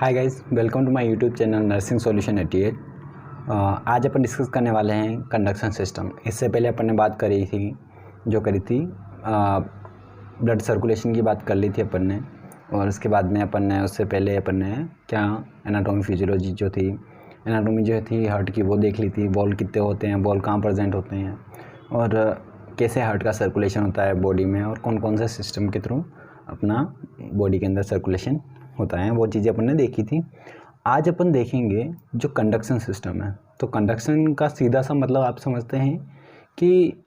Hi guys, welcome to my YouTube channel nursing solution 88। आज अपन discuss करने वाले हैं कंडक्शन सिस्टम। इससे पहले अपन ने बात करी थी ब्लड सर्कुलेशन की बात कर ली थी अपन ने, और उसके बाद में उससे पहले अपन ने क्या एनाटॉमी फिजियोलॉजी एनाटॉमी जो थी हार्ट की वो देख ली थी। बॉल कितने होते हैं, बॉल कहाँ प्रेजेंट होते हैं, और कैसे हार्ट का सर्कुलेशन होता है बॉडी में, और कौन कौन से सिस्टम के थ्रू अपना बॉडी के अंदर सर्कुलेशन होता है, वो चीज़ें अपन ने देखी थी। आज अपन देखेंगे जो कंडक्शन सिस्टम है। तो कंडक्शन का सीधा सा मतलब आप समझते हैं कि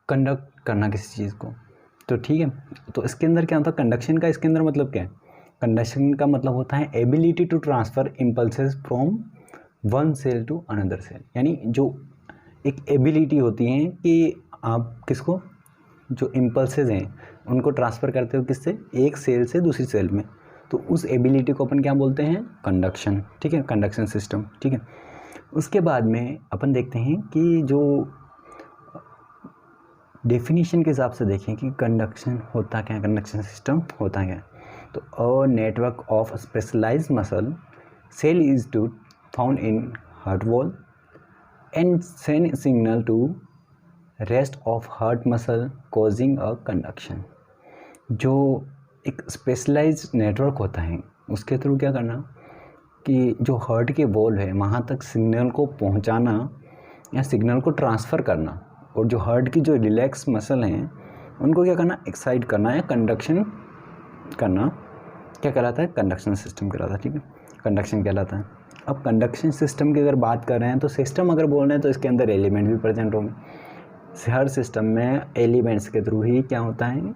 कंडक्ट करना किसी चीज़ को, तो ठीक है। तो इसके अंदर क्या होता है कंडक्शन का, इसके अंदर मतलब क्या है? कंडक्शन का मतलब होता है ability to transfer impulses from one cell to another cell. यानी जो एक एबिलिटी होती है कि आप किसको, जो इम्पल्सेस हैं उनको ट्रांसफ़र करते हो किससे, एक सेल से दूसरी सेल में, तो उस एबिलिटी को अपन क्या बोलते हैं? कंडक्शन। ठीक है, कंडक्शन सिस्टम। ठीक है, उसके बाद में अपन देखते हैं कि जो डेफिनेशन के हिसाब से देखें कि कंडक्शन होता क्या है, कंडक्शन सिस्टम होता क्या है। तो a network of specialized muscle cell is to found in heart wall and send signal to rest of heart muscle causing a conduction. जो एक स्पेशलाइज्ड नेटवर्क होता है उसके थ्रू क्या करना कि जो हार्ट के वॉल है वहाँ तक सिग्नल को पहुँचाना या सिग्नल को ट्रांसफ़र करना, और जो हार्ट की जो रिलैक्स मसल हैं उनको क्या करना, एक्साइट करना या कंडक्शन करना, क्या कहलाता है? कंडक्शन सिस्टम कहलाता है। ठीक है, कंडक्शन कहलाता है। अब कंडक्शन सिस्टम की अगर बात कर रहे हैं तो सिस्टम अगर बोल रहे हैं तो इसके अंदर एलिमेंट भी प्रेजेंट होंगे। हर सिस्टम में एलिमेंट्स के थ्रू ही क्या होता है,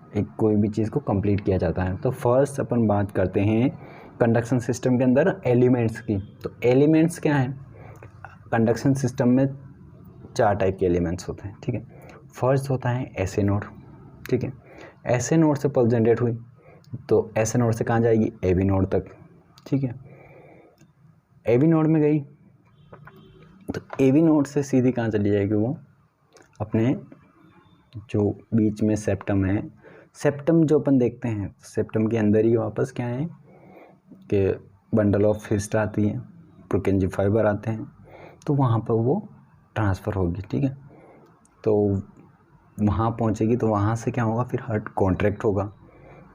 एक कोई भी चीज़ को कंप्लीट किया जाता है। तो फर्स्ट अपन बात करते हैं कंडक्शन सिस्टम के अंदर एलिमेंट्स की। तो एलिमेंट्स क्या हैं? कंडक्शन सिस्टम में 4 टाइप के एलिमेंट्स होते हैं। ठीक है, फर्स्ट होता है एसए नोड। ठीक है, एसए नोड से पल्स जनरेट हुई तो एसए नोड से कहाँ जाएगी? एबी नोड तक। ठीक है, एबी नोड में गई तो एबी नोड से सीधी कहाँ चली जाएगी? वो अपने जो बीच में सेप्टम है, सेप्टम जो अपन देखते हैं सेप्टम के अंदर ही वापस क्या है कि बंडल ऑफ फिस्ट आती है, प्रोकेंजी फाइबर आते हैं, तो वहाँ पर वो ट्रांसफ़र होगी। ठीक है, तो वहाँ पहुँचेगी तो वहाँ से क्या होगा, फिर हार्ट कॉन्ट्रैक्ट होगा।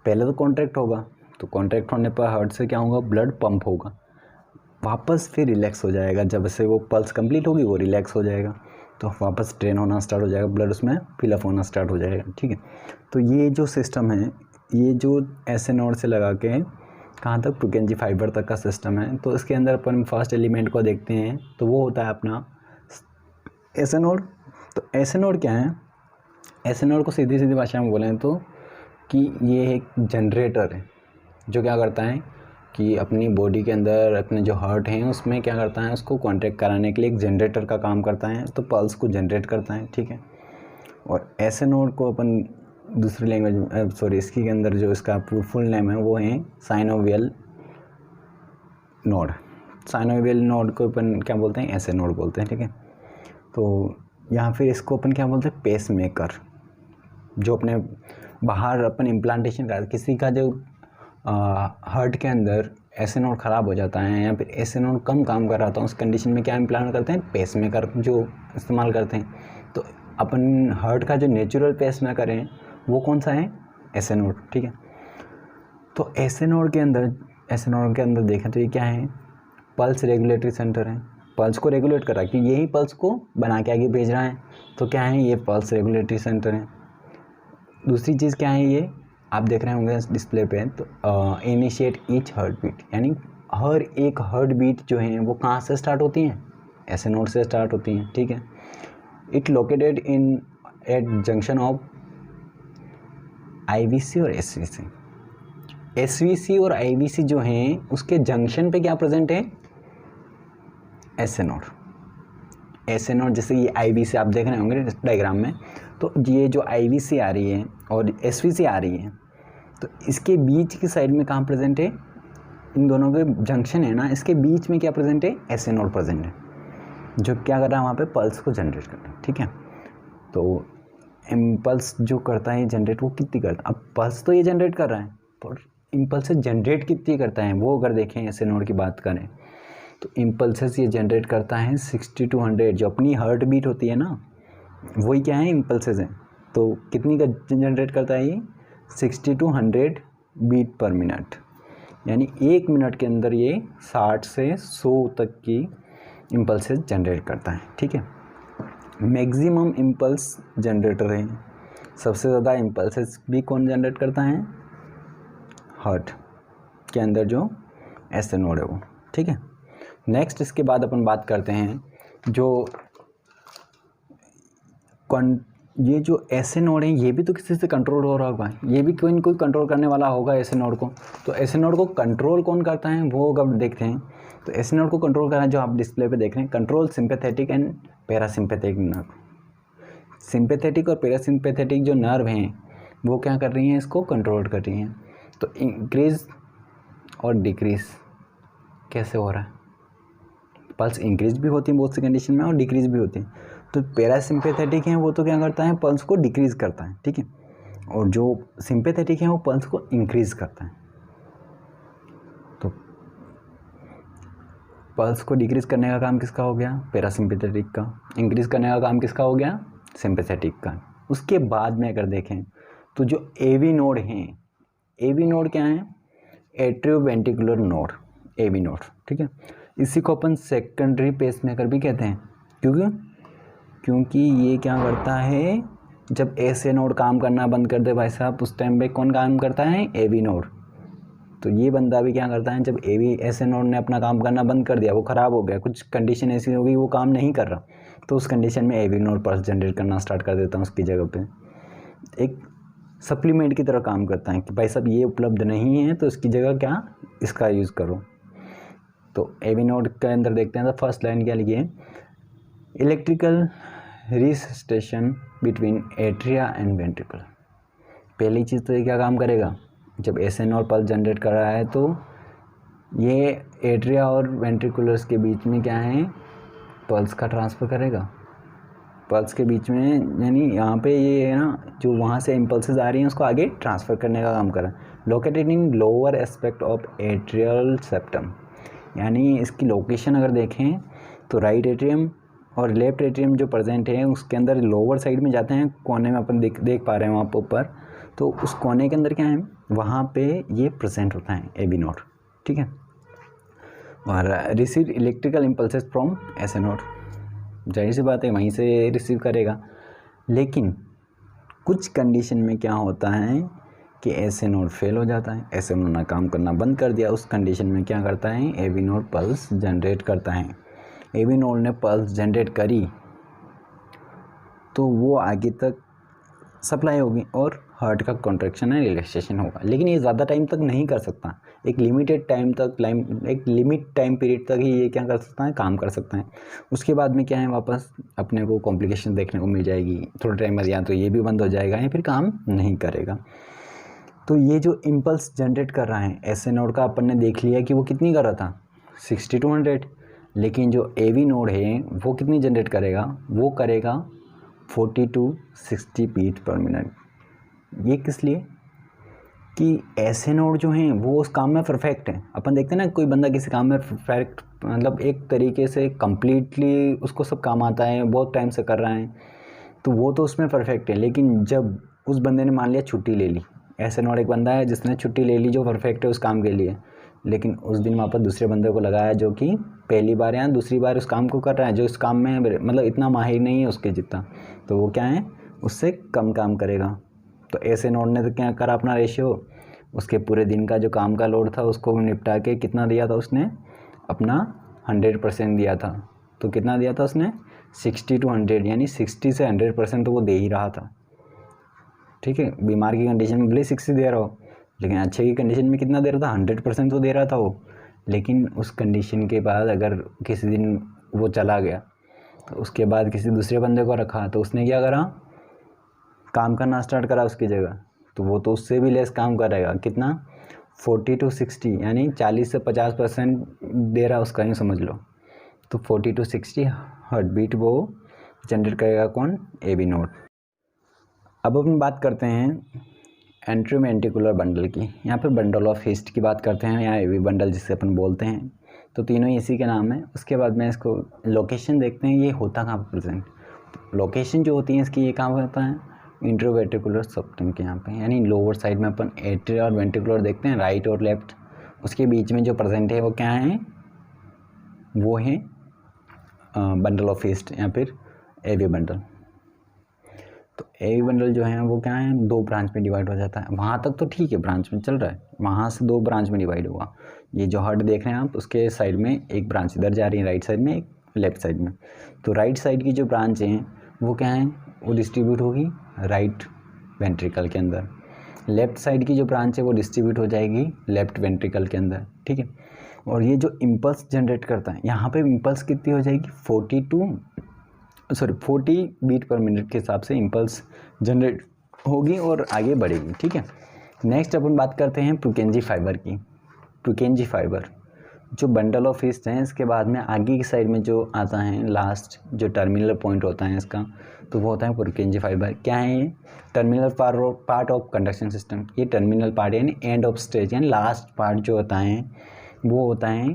पहले तो कॉन्ट्रैक्ट होगा, तो कॉन्ट्रैक्ट होने पर हार्ट से क्या होगा, ब्लड पंप होगा, वापस फिर रिलैक्स हो जाएगा। जब से वो पल्स कंप्लीट होगी वो रिलैक्स हो जाएगा, तो वापस ट्रेन होना स्टार्ट हो जाएगा, ब्लड उसमें फिलअप होना स्टार्ट हो जाएगा। ठीक है, तो ये जो सिस्टम है, ये जो एसए नोड से लगा के कहाँ तक, प्रोकेंजी फाइबर तक का सिस्टम है। तो इसके अंदर अपन फर्स्ट एलिमेंट को देखते हैं तो वो होता है अपना एसए नोड। तो एसए नोड क्या है? एसए नोड को सीधी सीधी भाषा में बोलें तो कि ये एक जनरेटर है जो क्या करता है कि अपनी बॉडी के अंदर अपने जो हार्ट हैं उसमें क्या करता है, उसको कॉन्ट्रैक्ट कराने के लिए एक जनरेटर का काम करता है, तो पल्स को जनरेट करता है। ठीक है, और एसए नोड को अपन दूसरी लैंग्वेज इसके अंदर जो इसका फुल नेम है वो है साइनोवियल नोड। साइनोवियल नोड को अपन क्या बोलते हैं? एसए नोड बोलते हैं। ठीक है, तो यहाँ फिर इसको अपन क्या बोलते हैं? Pacemaker. जो अपने बाहर अपन इम्प्लांटेशन कर, किसी का जो हार्ट के अंदर एसए नोड ख़राब हो जाता है या फिर एसए नोड कम काम कर रहा था, उस कंडीशन में क्या इम्प्लांट करते हैं? पेस मेकर जो इस्तेमाल करते हैं। तो अपन हार्ट का जो नेचुरल पेस मेकर है वो कौन सा है? SA node. ठीक है, तो एसए नोड के अंदर देखें तो ये क्या है? पल्स रेगुलेटरी सेंटर है। पल्स को रेगुलेट कर रहा है कि यही पल्स को बना के आगे भेज रहा है, तो क्या है? ये पल्स रेगुलेटरी सेंटर है। दूसरी चीज़ क्या है? ये आप देख रहे होंगे डिस्प्ले पे, तो इनिशिएट ईच हार्ट बीट, यानी हर एक हार्ट बीट जो है वो कहाँ से स्टार्ट होती हैं? एसए नोड से स्टार्ट होती हैं। ठीक है, it located in at junction of IVC और एसवीसी। एसवीसी और आईवीसी जो हैं उसके जंक्शन पे क्या प्रेजेंट है? SA node. एसए नोड जैसे ये आईवीसी आप देख रहे होंगे डायग्राम में, तो ये जो आईवीसी आ रही है और एसवीसी आ रही है, तो इसके बीच की साइड में कहाँ प्रेजेंट है? इन दोनों के जंक्शन है ना, इसके बीच में क्या प्रेजेंट है? एसए नोड प्रेजेंट है, जो क्या कर रहा है वहाँ पे पल्स को जनरेट कर रहा है। ठीक है, तो इम्पल्स जो करता है जनरेट, वो कितनी करता है? अब पल्स तो ये जनरेट कर रहा है, पर इम्पल्सेस जनरेट कितनी करता है वो अगर देखें ऐसे नोड की बात करें तो इम्पल्सेस ये जनरेट करता है 60 to 100, जो अपनी हार्ट बीट होती है ना वही क्या है इम्पल्सेस हैं। तो कितनी का जनरेट करता है ये 60 to 100 बीट पर मिनट, यानी 1 मिनट के अंदर ये 60 से 100 तक की इम्पल्सेस जनरेट करता है। ठीक है, मैक्सिमम इम्पल्स जनरेटर है, सबसे ज़्यादा इम्पल्सेस भी कौन जनरेट करता है, हार्ट के अंदर जो ऐसे नोड है वो। ठीक है, नेक्स्ट इसके बाद अपन बात करते हैं जो ये जो ऐसे नोड हैं ये भी तो किसी से कंट्रोल हो रहा होगा, ये भी कोई न कोई कंट्रोल करने वाला होगा ऐसे नोड को। तो ऐसे नोड को कंट्रोल कौन करता है वो अगर देखते हैं तो ऐसे नोड को कंट्रोल करना है जो आप डिस्प्ले पे देख रहे हैं, control sympathetic and parasympathetic nerve. Sympathetic और पैरासिम्पैथेटिक जो नर्व हैं वो क्या कर रही हैं, इसको कंट्रोल कर रही हैं। तो इंक्रीज और डिक्रीज कैसे हो रहा है, पल्स इंक्रीज भी होती है बहुत सी कंडीशन में और डिक्रीज भी होती है। तो पैरासिम्पैथेटिक हैं वो तो क्या करता है, पल्स को डिक्रीज करता है। ठीक है, और जो सिंपैथेटिक हैं वो पल्स को इंक्रीज करता है। तो पल्स को डिक्रीज करने का काम किसका हो गया, पैरासिम्पैथेटिक का। इंक्रीज करने का काम किसका हो गया, सिंपैथेटिक का। उसके बाद में अगर देखें तो जो एवी नोड हैं, एवी नोड क्या है, एट्रियोवेंट्रिकुलर नोड, एवी नोड। ठीक है, इसी को अपन सेकेंडरी पेसमेकर भी कहते हैं, क्योंकि ये क्या करता है, जब ऐसे नोड काम करना बंद कर दे भाई साहब उस टाइम पे कौन काम करता है, एवी नोड। तो ये बंदा भी क्या करता है, जब एवी ऐसे नोड ने अपना काम करना बंद कर दिया, वो ख़राब हो गया, कुछ कंडीशन ऐसी हो गई वो काम नहीं कर रहा, तो उस कंडीशन में एवी नोड पल्स जनरेट करना स्टार्ट कर देता है। उसकी जगह पे एक सप्लीमेंट की तरह काम करता है कि भाई साहब ये उपलब्ध नहीं है तो इसकी जगह क्या इसका यूज़ करो। तो एवी नोड के अंदर देखते हैं तो फर्स्ट लाइन क्या लिखी है, electrical resistance between atria and ventricle. पहली चीज़ तो ये क्या काम करेगा, जब ऐसे नोड पल्स जनरेट कर रहा है तो ये एट्रिया और वेंट्रिकुलर्स के बीच में क्या है, पल्स का ट्रांसफ़र करेगा। पल्स के बीच में यानी यहाँ पे ये है ना, जो वहाँ से इम्पल्सेस आ रही हैं उसको आगे ट्रांसफ़र करने का काम कर रहा है। Located in lower aspect of atrial septum, यानी इसकी लोकेशन अगर देखें तो राइट एट्रियम और लेफ्ट एट्रियम जो प्रेजेंट है उसके अंदर लोअर साइड में जाते हैं, कोने में अपन देख पा रहे हैं वहाँ पर ऊपर, तो उस कोने के अंदर क्या है वहाँ पे ये प्रेजेंट होता है एबी नोड। ठीक है, और रिसीव इलेक्ट्रिकल इम्पल्सेस फ्रॉम ऐसे नोड, जाहिर सी बात है वहीं से रिसीव करेगा। लेकिन कुछ कंडीशन में क्या होता है कि ऐसे नोड फेल हो जाता है, ऐसे नोड ने काम करना बंद कर दिया, उस कंडीशन में क्या करता है, एबी नोड पल्स जनरेट करता है। एबी नोड ने पल्स जनरेट करी तो वो आगे तक सप्लाई होगी और हार्ट का कॉन्ट्रैक्शन है, रिलैक्सेशन होगा। लेकिन ये ज़्यादा टाइम तक नहीं कर सकता, एक लिमिटेड टाइम तक, एक लिमिट टाइम पीरियड तक ही ये क्या कर सकता है, काम कर सकता है। उसके बाद में क्या है, वापस अपने को कॉम्प्लिकेशन देखने को मिल जाएगी थोड़े टाइम बाद, या तो ये भी बंद हो जाएगा या फिर काम नहीं करेगा। तो ये जो इम्पल्स जनरेट कर रहा है ऐसे नोड का, अपन ने देख लिया कि वो कितनी कर रहा था 60 to 100, लेकिन जो एवी नोड है वो कितनी जनरेट करेगा, वो करेगा 40 to 60 बीट पर मिनट। ये किस लिए कि ऐसे नोड जो हैं वो उस काम में परफेक्ट हैं। अपन देखते हैं ना, कोई बंदा किसी काम में परफेक्ट, मतलब एक तरीके से कम्प्लीटली उसको सब काम आता है, बहुत टाइम से कर रहा है, तो वो तो उसमें परफेक्ट है। लेकिन जब उस बंदे ने मान लिया छुट्टी ले ली, ऐसे नोड एक बंदा है जिसने छुट्टी ले ली जो परफेक्ट है उस काम के लिए, लेकिन उस दिन वापस दूसरे बंदे को लगाया जो कि पहली बार या दूसरी बार उस काम को कर रहा है, जो इस काम में मतलब इतना माहिर नहीं है उसके जितना, तो वो क्या है उससे कम काम करेगा। तो ऐसे नोड ने तो क्या करा, अपना रेशियो, उसके पूरे दिन का जो काम का लोड था उसको निपटा के कितना दिया था उसने, अपना 100% दिया था। तो कितना दिया था उसने, 60 to 100, यानी 60 से 100% तो वो दे ही रहा था। ठीक है, बीमार की कंडीशन में भले 60 दे रहा हो, लेकिन अच्छे की कंडीशन में कितना दे रहा था, 100% तो दे रहा था वो। लेकिन उस कंडीशन के बाद अगर किसी दिन वो चला गया तो उसके बाद किसी दूसरे बंदे को रखा तो उसने क्या करा, काम करना स्टार्ट करा उसकी जगह, तो वो तो उससे भी लेस काम करेगा। कितना, 40 to 60, यानी 40 से 50% दे रहा उसका, यूँ समझ लो। तो 40 to 60 हार्ट बीट वो जनरेट करेगा कौन, एबी नोड। अब अपन बात करते हैं एंट्रोवेंट्रिकुलर बंडल की, यहाँ पर बंडल ऑफ हिस्ट की बात करते हैं या एवी बंडल जिसे अपन बोलते हैं। तो तीनों इसी के नाम है। उसके बाद में इसको लोकेशन देखते हैं, ये होता कहाँ पर प्रेजेंट। लोकेशन जो होती है इसकी ये कहाँ होता है, इंट्रोवेंट्रिकुलर सेप्टम के यहाँ पे, यानी लोअर साइड में अपन एट्रिया और वेंट्रिकुलर देखते हैं, राइट और लेफ्ट। उसके बीच में जो प्रेजेंट है वो क्या है, वो है बंडल ऑफ हिस्ट या फिर एवी बंडल। तो एवी बंडल जो है वो क्या है, 2 ब्रांच में डिवाइड हो जाता है। वहाँ तक तो ठीक है, ब्रांच में चल रहा है, वहाँ से 2 ब्रांच में डिवाइड हुआ। ये जो हर्ट देख रहे हैं आप, उसके साइड में एक ब्रांच इधर जा रही है राइट साइड में, एक लेफ्ट साइड में। तो राइट साइड की जो ब्रांच हैं वो क्या है, वो डिस्ट्रीब्यूट होगी राइट वेंट्रिकल के अंदर। लेफ्ट साइड की जो ब्रांच है वो डिस्ट्रीब्यूट हो जाएगी लेफ्ट वेंट्रिकल के अंदर, ठीक है। और ये जो इम्पल्स जनरेट करता है, यहाँ पे इम्पल्स कितनी हो जाएगी, 40 बीट पर मिनट के हिसाब से इम्पल्स जनरेट होगी और आगे बढ़ेगी, ठीक है। नेक्स्ट अपन बात करते हैं पुरकिंजी फाइबर की। पुरकिंजी फाइबर जो बंडल ऑफ हिस्ट हैं, इसके बाद में आगे की साइड में जो आता है लास्ट जो टर्मिनल पॉइंट होता है इसका, तो वो होता है पुरकिंजी फाइबर। क्या है ये, terminal part of conduction system. ये टर्मिनल पार्ट यानी एंड ऑफ स्टेज यानी लास्ट पार्ट जो होता है वो होता है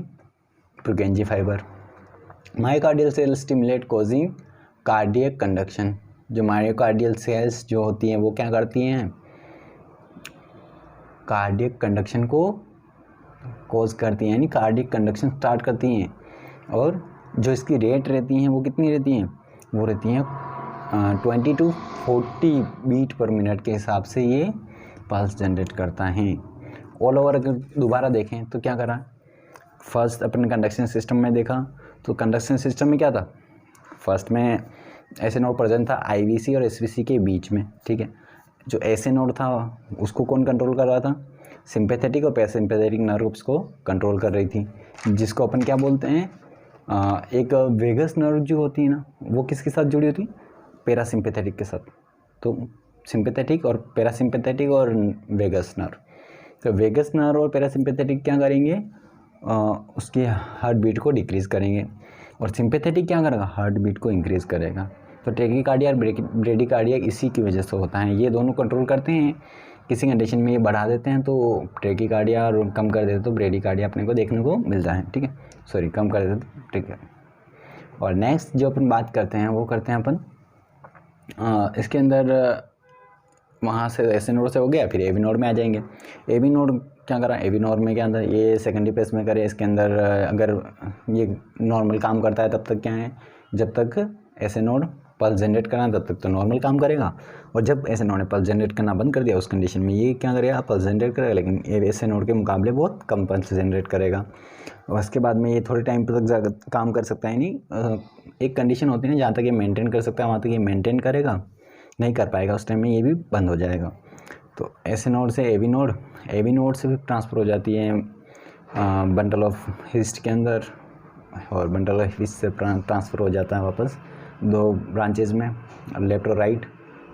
Purkinje fibre. Myocardial cell stimulate causing cardiac conduction. जो मायोकार्डियल सेल्स जो होती हैं वो क्या करती हैं, कार्डियक कंडक्शन को कॉज करती हैं, यानी कार्डियक कंडक्शन स्टार्ट करती हैं। और जो इसकी रेट रहती हैं वो कितनी रहती हैं, वो रहती हैं 20 to 40 बीट पर मिनट के हिसाब से ये पल्स जनरेट करता है। ऑल ओवर अगर दोबारा देखें तो क्या करा, फर्स्ट अपन कंडक्शन सिस्टम में देखा, तो कंडक्शन सिस्टम में क्या था, फर्स्ट में ऐसे नोड प्रेजेंट था IVC और SVC के बीच में, ठीक है। जो ऐसे नोड था उसको कौन कंट्रोल कर रहा था, सिंपैथेटिक और पैरासिम्पैथेटिक नर्व्स को कंट्रोल कर रही थी, जिसको अपन क्या बोलते हैं, एक वेगस नर्व जो होती है ना, वो किसके साथ जुड़ी होती है, पैरासिम्पैथेटिक के साथ। तो सिंपैथेटिक और पैरासिम्पैथेटिक और वेगस नर्व, तो वेगस नर्व और पैरासिम्पैथेटिक क्या करेंगे, उसकी हार्ट बीट को डिक्रीज़ करेंगे, और सिंपैथेटिक क्या करेगा, हार्ट बीट को इंक्रीज़ करेगा। तो टैकीकार्डिया और ब्रेडिकार्डिया इसी की वजह से होता है, ये दोनों कंट्रोल करते हैं। किसी कंडीशन में ये बढ़ा देते हैं तो टैकीकार्डिया, और कम कर देते तो ब्रेडिकार्डिया अपने को देखने को मिलता है, ठीक है। सॉरी, कम कर देते तो ठीक है। और नेक्स्ट जो अपन बात करते हैं वो करते हैं अपन इसके अंदर, वहाँ से एस नोड से हो गया, फिर एवी नोड में आ जाएंगे। एवी नोड क्या करा, एवी नोड में क्या था, ये सेकेंडरी पेस में करे, इसके अंदर अगर ये नॉर्मल काम करता है तब तक क्या है, जब तक ऐसे नोड पल्स जनरेट करना तब तक तो नॉर्मल काम करेगा, और जब ऐसे नोड ने पल्स जनरेट करना बंद कर दिया उस कंडीशन में ये क्या करेगा, पल्स जनरेट करेगा, लेकिन ये ऐसे नोड के मुकाबले बहुत कम पल्स जनरेट करेगा। और उसके बाद में ये थोड़े टाइम तक काम कर सकता है, नहीं एक कंडीशन होती है ना, जहाँ तक ये मेंटेन कर सकता है वहाँ तक ये मेंटेन करेगा, नहीं कर पाएगा उस टाइम में ये भी बंद हो जाएगा। तो ऐसे नोड से एवी नोड से भी ट्रांसफ़र हो जाती है बंडल ऑफ हिस्ट के अंदर, और बंडल ऑफ हिस्ट से ट्रांसफ़र हो जाता है वापस 2 ब्रांचेज में, लेफ्ट और राइट,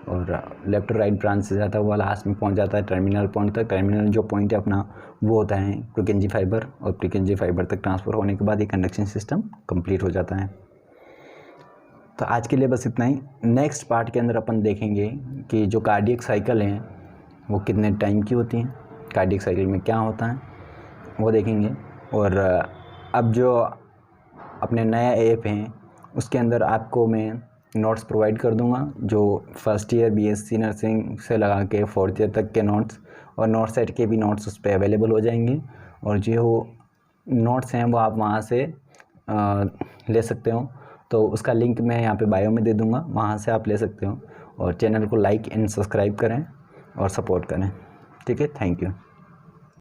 और लेफ्ट और राइट ब्रांच से जाता हुआ लास्ट में पहुंच जाता है टर्मिनल पॉइंट तक। टर्मिनल जो पॉइंट है अपना वो होता है पुरकिंजी फाइबर, और पुरकिंजी फाइबर तक ट्रांसफ़र होने के बाद ये कंडक्शन सिस्टम कंप्लीट हो जाता है। तो आज के लिए बस इतना ही। नेक्स्ट पार्ट के अंदर अपन देखेंगे कि जो कार्डियक साइकिल हैं वो कितने टाइम की होती हैं, कार्डियक साइकिल में क्या होता है वो देखेंगे। और अब जो अपने नया ऐप हैं उसके अंदर आपको मैं नोट्स प्रोवाइड कर दूंगा, जो फर्स्ट ईयर BSc नर्सिंग से लगा के 4th ईयर तक के नोट्स, और नोट सेट के भी नोट्स उस पर अवेलेबल हो जाएंगे। और जो नोट्स हैं वो आप वहाँ से ले सकते हो, तो उसका लिंक मैं यहाँ पे बायो में दे दूँगा, वहाँ से आप ले सकते हो। और चैनल को लाइक एंड सब्सक्राइब करें और सपोर्ट करें, ठीक है। Thank you.